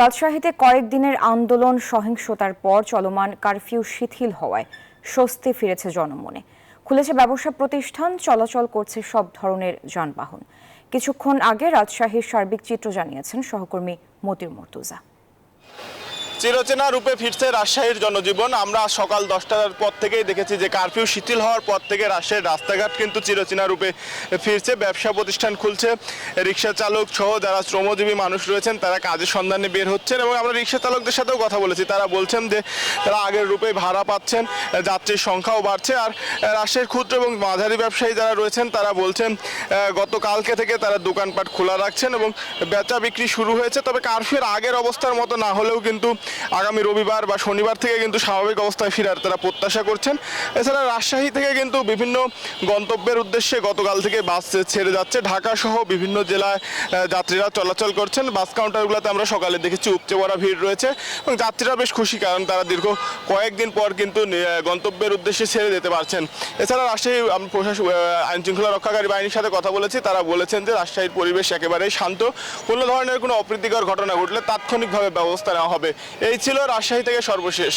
রাজশাহীতে কয়েকদিনের আন্দোলন সহিংসতার পর চলমান কারফিউ শিথিল হওয়ায় স্বস্তি ফিরেছে জনমনে। খুলেছে ব্যবসা প্রতিষ্ঠান, চলাচল করছে সব ধরনের যানবাহন। কিছুক্ষণ আগে রাজশাহীর সার্বিক চিত্র জানিয়েছেন সহকর্মী মতিউর মুর্তজা। চিরচেনা রূপে ফিরছে রাজশাহীর জনজীবন। আমরা সকাল 10টার পর থেকেই দেখেছি যে কারফিউ শিথিল হওয়ার পর থেকে রাজশাহীর রাস্তাঘাট কিন্তু চিরচেনা রূপে ফিরছে। ব্যবসা প্রতিষ্ঠান খুলছে, রিক্সা চালক সহ যারা শ্রমজীবী মানুষ রয়েছেন তারা কাজের সন্ধানে বের হচ্ছেন। এবং আমরা রিক্সা চালকদের সাথেও কথা বলেছি, তারা বলছেন যে তারা আগের রূপে ভাড়া পাচ্ছেন, যাত্রীর সংখ্যাও বাড়ছে। আর রাজশাহীর ক্ষুদ্র এবং মাঝারি ব্যবসায়ী যারা রয়েছেন তারা বলছেন গতকালকে থেকে তারা দোকানপাট খোলা রাখছেন এবং বেচা বিক্রি শুরু হয়েছে। তবে কারফিউর আগের অবস্থার মতো না হলেও কিন্তু আগামী রবিবার বা শনিবার থেকে কিন্তু স্বাভাবিক অবস্থায় ফেরার তারা প্রত্যাশা করছেন। এছাড়া রাজশাহী থেকে কিন্তু বিভিন্ন গন্তব্যের উদ্দেশ্যে গতকাল থেকে বাস ছেড়ে যাচ্ছে। ঢাকা সহ বিভিন্ন জেলায় যাত্রীরা চলাচল করছেন। বাস কাউন্টারগুলোতে আমরা সকালে দেখেছি উপচে পড়া ভিড় রয়েছে এবং যাত্রীরা বেশ খুশি, কারণ তারা দীর্ঘ কয়েকদিন পর কিন্তু গন্তব্যের উদ্দেশ্যে ছেড়ে যেতে পারছেন। এছাড়া রাজশাহী প্রশাসন আইন শৃঙ্খলা রক্ষাকারী বাহিনীর সাথে কথা বলেছি, তারা বলেছেন যে রাজশাহীর পরিবেশ একেবারেই শান্ত। কোনো ধরনের কোনো অপ্রীতিকর ঘটনা ঘটলে তাৎক্ষণিকভাবে ব্যবস্থা নেওয়া হবে। এই ছিল রাজশাহী থেকে সর্বশেষ।